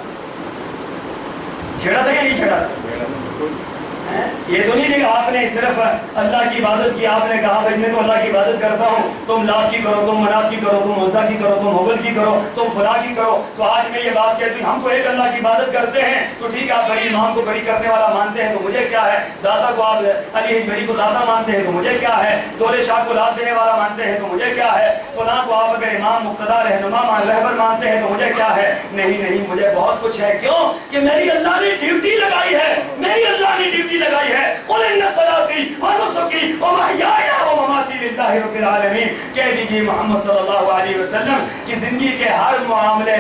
یا نہیں چھیڑا تھا؟ یہ تو نہیں کہ آپ نے صرف اللہ کی عبادت کی, آپ نے کہا بھائی میں تو اللہ کی عبادت کرتا ہوں, تم لات کی کرو, تم منات کی کرو, تم عزا کی کرو, تم حبل کی کرو, تم فلاں کی کرو. تو آج میں یہ بات کہتی ہوں ہم تو ایک اللہ کی عبادت کرتے ہیں, تو ٹھیک ہے آپ بڑی امام کو بڑی کرنے والا مانتے ہیں تو مجھے کیا ہے, دادا کو آپ علی بڑی کو دادا مانتے ہیں تو مجھے کیا ہے, دولے شاہ کو لات دینے والا مانتے ہیں تو مجھے کیا ہے, فلاں کو آپ اگر امام مقتدا رہنما رہبر مانتے ہیں تو مجھے کیا ہے. نہیں, مجھے بہت کچھ ہے. کیوں کہ میری اللہ نے ڈیوٹی لگائی ہے, میری اللہ نے ڈیوٹی لگائی ہے. قل ان صلاتی و نسکی و محیای و مماتی للہ رب العالمین. کہہ دیجیے محمد صلی اللہ علیہ وسلم کی زندگی کے ہر معاملے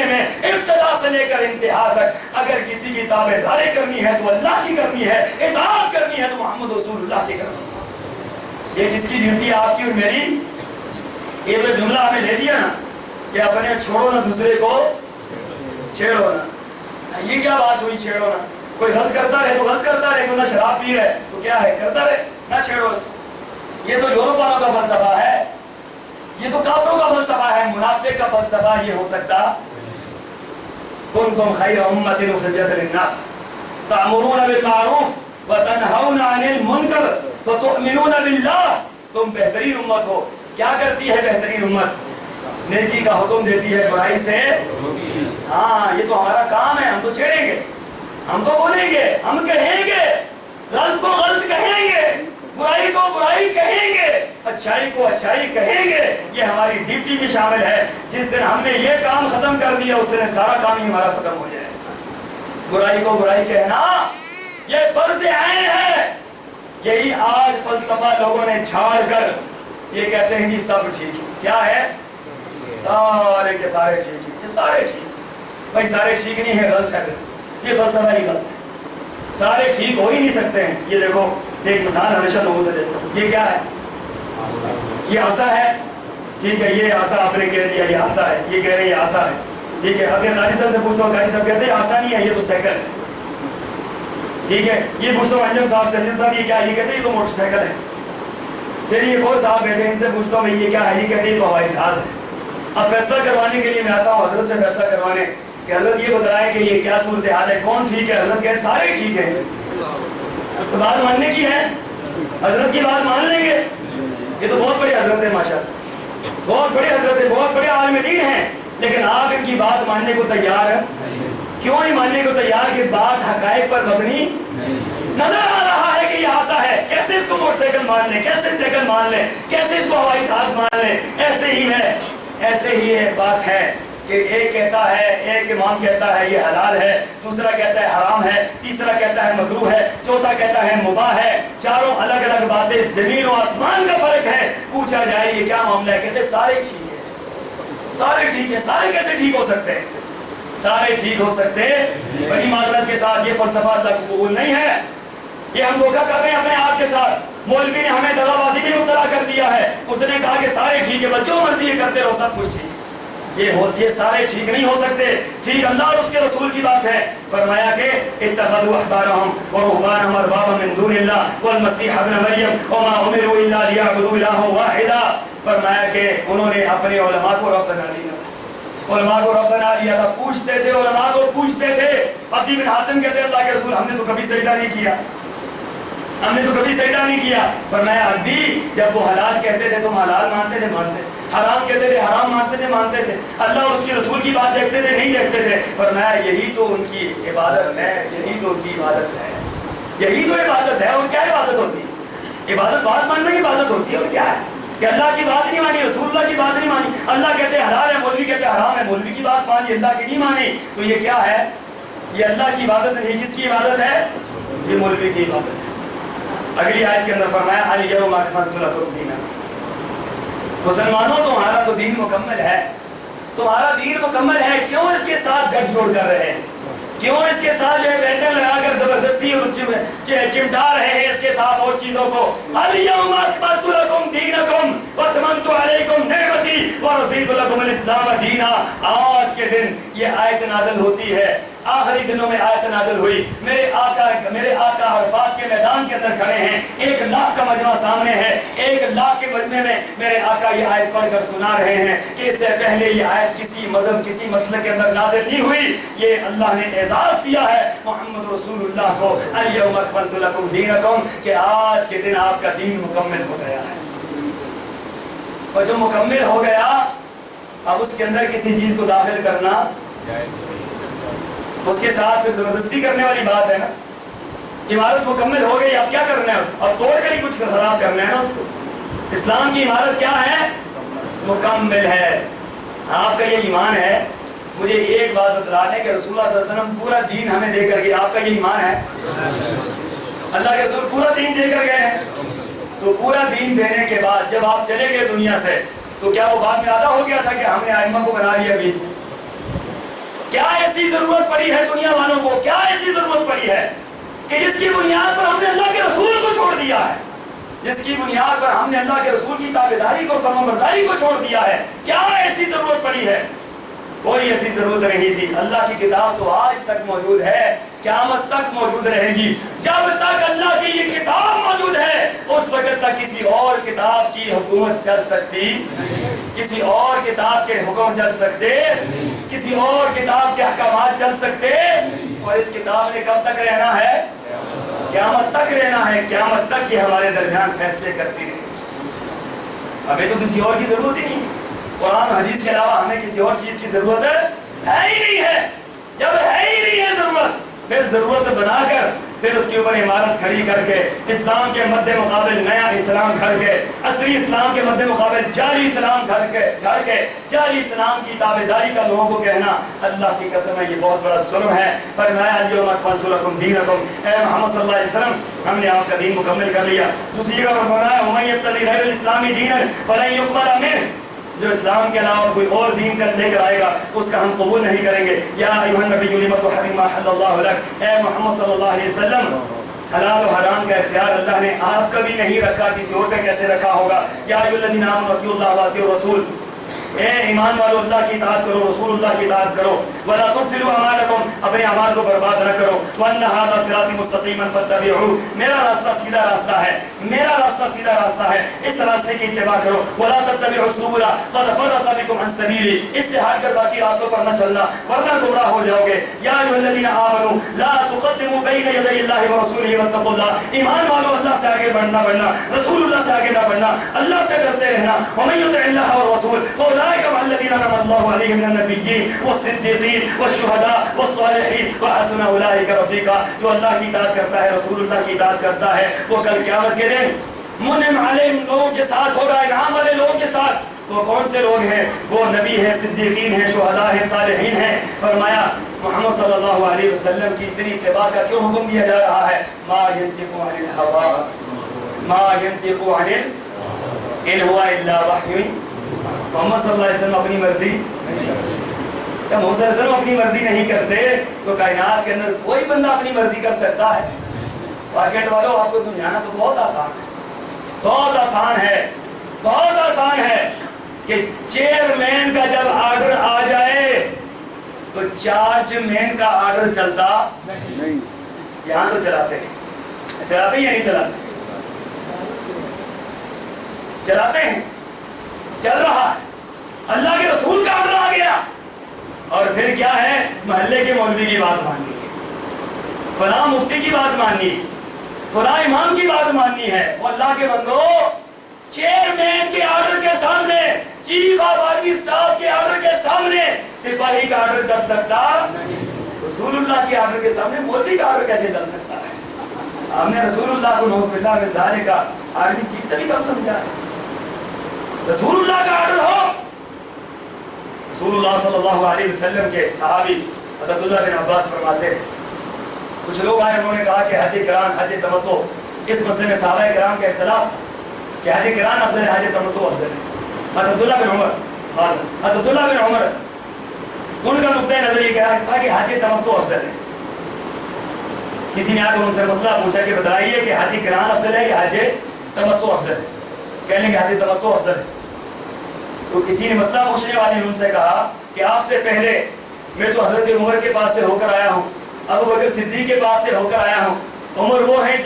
میں ابتدا سے لے کر انتہا تک اگر کسی کی تابعداری کرنی ہے تو اللہ کی کرنی ہے, اطاعت کرنی ہے تو محمد رسول اللہ کی کرنی ہے. یہ کس کی ڈیوٹی ہے, آپ کی اور میری. یہ وہ جملہ ہمیں دے دیا نا کہ اپنے چھوڑو نہ دوسرے کو چھیڑو نا. یہ کیا بات ہوئی چھیڑو نا؟ کوئی غلط کرتا رہے تو غلط کرتا رہے, کوئی نہ شراب پی رہے تو کیا ہے کرتا رہے, نہ چھیڑو اس کو. یہ تو یورپ والوں کا فلسفہ ہے, یہ تو کافروں کا فلسفہ ہے. منافق کا فلسفہ یہ ہو سکتا کنتم خیر امۃ اخرجت للناس تأمرون بالمعروف وتنہون عن المنکر وتؤمنون باللہ. تم بہترین امت ہو. کیا کرتی ہے بہترین امت؟ نیکی کا حکم دیتی ہے, برائی سے. ہاں یہ تو ہمارا کام ہے, ہم تو چھیڑیں گے, ہم تو بولیں گے, ہم کہیں گے, غلط کو غلط کہیں گے, برائی کو برائی کہیں گے, اچھائی کو اچھائی کہیں گے. یہ ہماری ڈیوٹی بھی شامل ہے. جس دن ہم نے یہ کام ختم کر دیا اس دن سارا کام ہی ہمارا ختم ہو جائے. برائی کو برائی کہنا یہ فرض عین ہے. یہی آج فلسفہ لوگوں نے جھاڑ کر یہ کہتے ہیں کہ سب ٹھیک ہے. کیا ہے؟ سارے کے سارے ٹھیک ہیں. یہ سارے ٹھیک, بھائی سارے ٹھیک نہیں ہے, غلط ہے. یہ فلسفہ ہی غلط ہے. سارے ٹھیک ہو ہی نہیں سکتے ہیں. یہ دیکھو ایک مثال ہمیشہ لوگوں سے دیتا ہوں. یہ کیا ہے؟ یہ عصا ہے. ٹھیک ہے, یہ عصا آپ نے کہہ دیا یہ عصا ہے, یہ کہہ رہے ہیں یہ عصا ہے. ٹھیک ہے, اب یہ قاری صاحب سے پوچھتا ہوں, قاری صاحب کہتے ہیں عصا نہیں ہے یہ تو سائیکل ہے. ٹھیک ہے, یہ پوچھتا ہوں انجم صاحب سے, انجم صاحب یہ کیا ہے؟ یہ کہتے ہیں یہ تو موٹر سائیکل ہے. پھر یہ اور صاحب بیٹھے ان سے پوچھتا ہوں بھائی یہ کیا ہے؟ یہ کہتے ہیں یہ تو ہوائی جہاز ہے. اب فیصلہ کروانے کے لیے میں آتا ہوں حضرت سے فیصلہ کروانے کہ حضرت یہ بتائیں کہ یہ کیا صورتحال ہے, کون ٹھیک ہے؟ حضرت کہے سارے ٹھیک ہیں. تو بات ماننے کی ہے, حضرت کی بات مان لیں گے. یہ تو بہت بڑے حضرت ہیں ماشاءاللہ, بہت بڑے حضرت ہیں, بہت بڑے عالم دین ہیں, لیکن آپ ان کی بات ماننے کو تیار ہیں. کیوں نہیں ماننے کو تیار؟ کہ بات حقائق پر مبنی نظر آ رہا ہے کہ یہ عصا ہے. کیسے اس کو موٹر سائیکل مان لیں, کیسے سائیکل مان لیں, کیسے اس کو ہوائی جہاز مان لیں؟ ایسے ہی ہے, ایسے ہی ہے. بات ہے کہ ایک کہتا ہے, ایک امام کہتا ہے یہ حلال ہے, دوسرا کہتا ہے حرام ہے, تیسرا کہتا ہے مکروہ ہے, چوتھا کہتا ہے مباح ہے. چاروں الگ الگ باتیں, زمین و آسمان کا فرق ہے. پوچھا جائے یہ کیا معاملہ ہے؟ کہتے سارے ٹھیک ہے, سارے ٹھیک ہے. سارے کیسے ٹھیک ہو سکتے ہیں؟ سارے ٹھیک ہو سکتے بڑی معذرت کے ساتھ. یہ فلسفہ اللہ کو قبول نہیں ہے. یہ ہم دھوکہ کر رہے ہیں اپنے آپ کے ساتھ. مولوی نے ہمیں دغا بازی میں مبتلا کر دیا ہے. اس نے کہا کہ سارے ٹھیک ہے, بس جو مرضی یہ کرتے رہو سب کچھ ٹھیک. یہ سارے ٹھیک نہیں ہو سکتے. ٹھیک اللہ اور اس کے رسول کی بات ہے. فرمایا کہ اتخذوا احبارهم ورهبانهم اربابا من دون الله والمسيح ابن مریم وما امروا الا ليعبدوا الها واحدا. فرمایا کہ انہوں نے اپنے علماء کو رب بنا لیا تھا. علماء کو رب بنا لیا تھا. پوچھتے تھے, علماء کو پوچھتے تھے. عدی بن حاتم کہتے ہیں اللہ کے رسول ہم نے تو کبھی سجدہ نہیں کیا, ہم نے تو کبھی سجدہ نہیں کیا. فرمایا عدی جب وہ حلال کہتے تھے تم حلال مانتے تھے, مانتے, حرام کہتے تھے حرام مانتے تھے, مانتے تھے, اللہ اور اس کے رسول کی بات دیکھتے تھے, نہیں دیکھتے تھے. فرمایا یہی تو ان کی عبادت ہے, یہی تو ان کی عبادت ہے, یہی تو عبادت ہے. اور کیا عبادت ہوتی ہے؟ عبادت بات ماننا کی عبادت ہوتی ہے. اور کیا ہے کہ اللہ کی بات نہیں مانی, رسول اللہ کی بات نہیں مانی. اللہ کہتے ہیں حلال ہے, مولوی کہتے ہیں حرام ہے, مولوی کی بات مانی, اللہ کی نہیں مانی. تو یہ کیا ہے؟ یہ اللہ کی عبادت نہیں. کس کی عبادت ہے؟ یہ مولوی کی عبادت ہے. اگلی آیت کے اندر فرمایا الیوم اکملت لکم دینکم. مسلمانوں تمہارا تو دین مکمل ہے, تمہارا دین مکمل ہے. کیوں اس کے ساتھ گٹھ جوڑ کر رہے ہیں؟ کیوں اس کے ساتھ جو ہے بینڈل لگا کر زبردستی چمٹا رہے ہیں اس کے ساتھ اور چیزوں کو؟ الیوم اکملت لکم دینکم واتممت علیکم نعمتی ورضیت لکم الاسلام دینا. آج کے دن یہ آیت نازل ہوتی ہے آخری دنوں میں آیت نازل ہوئی، میرے آقا عرفات کے میدان کے اندر کھڑے ہیں، 1 لاکھ کا مجمع سامنے ہے، 1 لاکھ کے مجمع میں میرے آقا یہ آیت پڑھ کر سنا رہے ہیں کہ اس سے پہلے یہ آیت کسی مذہب کسی مسلک کے اندر نازل نہیں ہوئی. یہ اللہ نے اعزاز دیا ہے محمد رسول اللہ کو، الیوم اکملت لکم دینکم، کہ آج کے دن آپ کا دین مکمل ہو گیا ہے. اور جو مکمل ہو گیا اب اس کے اندر کسی چیز کو داخل کرنا اس کے ساتھ پھر زبردستی کرنے والی بات ہے نا. عمارت مکمل ہو گئی، اب کیا کرنا ہے اس کو؟ اب توڑ کر ہی کچھ خراب کرنا ہے نا اس کو. اسلام کی عمارت کیا ہے؟ مکمل ہے. آپ کا یہ ایمان ہے. مجھے ایک بات بتلا دیں کہ رسول اللہ صلی اللہ علیہ وسلم پورا دین ہمیں دے کر گئے، آپ کا یہ ایمان ہے؟ اللہ کے رسول پورا دین دے کر گئے ہیں. تو پورا دین دینے کے بعد جب آپ چلے گئے دنیا سے تو کیا وہ بعد میں آدھا ہو گیا تھا کہ ہم نے ائمہ کو بنا لیا؟ بھی کیا ایسی ضرورت پڑی ہے دنیا والوں کو، کیا ایسی ضرورت پڑی ہے کہ جس کی بنیاد پر ہم نے اللہ کے رسول کو چھوڑ دیا ہے، جس کی بنیاد پر ہم نے اللہ کے رسول کی تابعداری کو فرمانبرداری کو چھوڑ دیا ہے؟ کیا ایسی ضرورت پڑی ہے؟ کوئی ایسی ضرورت نہیں تھی. اللہ کی کتاب تو آج تک موجود ہے، قیامت تک موجود رہے گی. جب تک اللہ کی یہ کتاب موجود ہے اس وقت تک کسی اور کتاب کی حکومت چل سکتی، کسی اور کتاب کے حکم چل سکتے، کسی اور کتاب کے احکامات چل سکتے. اور اس کتاب نے کب تک رہنا ہے؟ قیامت تک رہنا ہے. قیامت تک یہ ہمارے درمیان فیصلے کرتی رہے. ہمیں تو کسی اور کی ضرورت ہی نہیں. قرآن و حدیث کے علاوہ ہمیں کسی اور چیز کی ضرورت ہے ہی نہیں ہے. جب ہے ہی نہیں ہے ضرورت، پھر ضرورت بنا کر پھر اس کے اوپر عمارت کھڑی کر کے اسلام کے مد مقابل نیا اسلام گھڑ کے، عصری اسلام کے مد مقابل جعلی اسلام گھڑ کے جعلی اسلام کی تابعداری کا لوگوں کو کہنا، اللہ کی قسم ہے یہ بہت بڑا ظلم ہے. فرمایا الیوم اکملت لکم دینکم، اے محمد صلی اللہ علیہ وسلم ہم نے آپ کا دین مکمل کر لیا. دوسری جگہ پر فرمایا ومن یبتغی غیر الاسلام دینا فلن یقبل منہ، جو اسلام کے علاوہ کوئی اور دین کر لے کر آئے گا اس کا ہم قبول نہیں کریں گے. یا ایھا النبی لم تحرم ما حل اللہ لک، اے محمد صلی اللہ علیہ وسلم حلال و حرام کا اختیار اللہ نے آپ کا بھی نہیں رکھا، کسی اور پہ کیسے رکھا ہوگا؟ یا ایھا الذین آمنوا اطیعوا اللہ واطیعوا الرسول، اے ایمان والو اللہ کی اطاعت کرو، رسول اللہ کی اطاعت کرو. ولا تبطلوا اعمالکم، اپنے اعمال کو برباد نہ کرو. وان ھذا صراطی مستقیما فاتبعوہ، میرا راستہ سیدھا راستہ ہے، میرا راستہ سیدھا راستہ ہے، اس راستے کی اتباع کرو. ولا تتبعوا السبل فتفرق بکم عن سبیلی، اس سے ہٹ کر باقی راستوں پر نہ چلنا ورنہ گمراہ ہو جاؤ گے. یا ایھا الذین آمنوا لا تقدموا بین یدی اللہ ورسولہ واتقوا اللہ، ایمان والو اللہ سے آگے بڑھنا رسول اللہ سے آگے نہ بڑھنا، اللہ سے ڈرتے رہنا. ومن یطع اللہ والرسول فاولئک مع الذین انعم اللہ علیہم من النبیین والصدیقین والشہداء والصالحین وحسن اولئک رفیقا. جو اللہ کی اطاعت کرتا ہے، رسول اللہ کی اطاعت کرتا ہے، وہ کل قیامت کے دن منعم علیہم لوگوں کے ساتھ ہوگا، انعام والے لوگوں کے ساتھ. وہ کون سے لوگ ہیں؟ وہ نبی ہیں، صدیقین ہیں، شہداء ہیں، صالحین ہیں. فرمایا محمد صلی اللہ علیہ وسلم کی اتنی اتباع کا کیوں حکم دیا جا رہا ہے؟ ما ینطق عن الہوی ما ینطق عن ان هو الا وحی. محمد صلی اللہ علیہ وسلم اپنی مرضی، جب محمد صلی اللہ علیہ وسلم اپنی مرضی نہیں کرتے تو کائنات کے اندر کوئی بندہ اپنی مرضی کر سکتا ہے؟ مارکیٹ والوں آپ کو سمجھانا تو بہت آسان ہے، بہت آسان ہے، بہت آسان ہے کہ چیئرمین کا جب آرڈر آ جائے تو چارج مین کا آرڈر چلتا نہیں. یہاں تو چلاتے ہیں، چلاتے ہیں یا نہیں چلاتے؟ چلاتے ہیں، چل رہا ہے. اللہ کے رسول کا آرڈر آ گیا اور پھر کیا ہے؟ محلے کے مولوی کی بات ماننی ہے، فلاں مفتی کی بات ماننی ہے، فلاں امام کی بات ماننی ہے. وہ اللہ کے بندو چیئرمین کے آرڈر کے سامنے، چیف آف آرمی اسٹاف کے آرڈر کے سامنے سپاہی کا آرڈر چل سکتا نہیں. رسول اللہ کے آرڈر کے سامنے مولوی کا آرڈر کیسے چل سکتا ہے؟ ہم نے رسول اللہ کو نعوذ باللہ من ذالک کا آرمی چیف سے بھی کم سمجھا ہے. رسول اللہ کا آرڈر ہو. رسول اللہ صلی اللہ علیہ وسلم کے صحابی حضرت عبداللہ بن عباس فرماتے ہیں، کچھ لوگ آئے، انہوں نے کہا کہ حج قران حج تمتع، اس مسئلے میں صحابہ کرام کا اختلاف تھا کہ حج قران افضل ہے، حج تمتع افضل ہے. حضرت عبداللہ بن عمر ان کا نقطۂ نظر یہ تھا کہ حج تمتع افضل ہے. کسی نے آ کر ان سے مسئلہ پوچھا کہ بتائیے کہ حج قران افضل ہے یا حج تمتع افضل ہے؟ کہنے کہ حج تمتع افضل ہے. تو کسی نے مسئلہ پوچھنے والے نے ان سے کہا کہ آپ سے پہلے میں تو حضرت عمر کے پاس سے ہو کر آیا ہوں، ابو بکر صدیق کے پاس سے ہو کر آیا ہوں۔ عمر وہ ہیں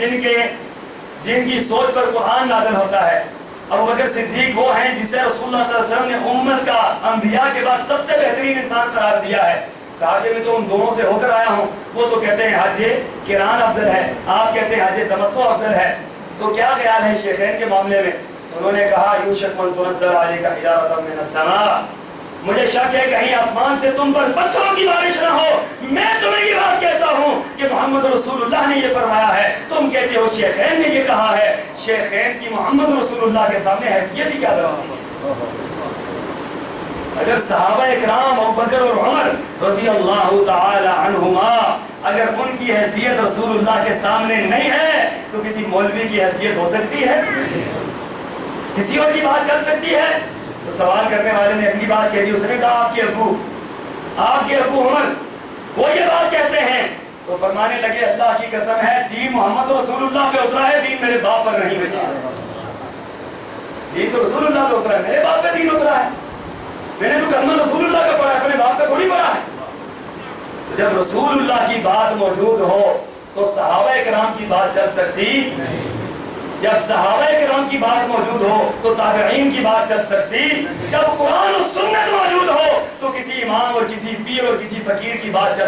جن کی سوچ پر قرآن نازل ہوتا ہے، ابو بکر صدیق وہ ہیں جسے رسول اللہ صلی اللہ علیہ وسلم نے امت کا انبیاء کے بعد سب سے بہترین انسان قرار دیا ہے۔ کہا کہ میں تو ان دونوں سے ہو کر آیا ہوں، وہ تو کہتے ہیں حج قران افضل ہے، آپ کہتے ہیں حج تمتع افضل ہے، تو کیا خیال ہے شیخین کے معاملے میں؟ انہوں نے کہا یوشک من تنزل علیک حجارۃ من السماء، مجھے شک ہے کہیں آسمان سے تم پر پتھروں کی بارش نہ ہو۔ میں تمہیں یہ بات کہتا ہوں کہ محمد رسول اللہ نے یہ فرمایا ہے، تم کہتے ہو شیخین نے یہ کہا ہے۔ شیخین کی محمد رسول اللہ کے سامنے حیثیت ہی کیا بنتی ہے؟ اگر صحابہ اکرام ابو بکر اور عمر رضی اللہ تعالی عنہما اگر ان کی حیثیت رسول اللہ کے سامنے نہیں ہے تو کسی مولوی کی حیثیت ہو سکتی ہے؟ کسی اور کی بات چل سکتی ہے؟ تو سوال کرنے والے نے اگلی بات کہہ دی، اس نے کہا آپ کے ابو عمر وہ یہ بات کہتے ہیں، تو فرمانے لگے اللہ کی قسم ہے دین محمد رسول اللہ پہ اترا ہے، دین میرے باپ پر نہیں اترا ہے۔ دین تو رسول اللہ پہ اترا ہے، میرے باپ پہ دین اترا ہے، میں نے تو کلمہ رسول اللہ کا پڑھا ہے، اپنے باپ کا تھوڑی پڑھا ہے۔ تو جب رسول اللہ کی بات موجود ہو تو صحابہ کرام کی بات چل سکتی نہیں، جب صحابہ کرام کی بات موجود ہو تو تابعین کی بات چل سکتی، جب قرآن و سنت موجود ہو تو کسی امام اور کسی پیر اور کسی فقیر کی بات چل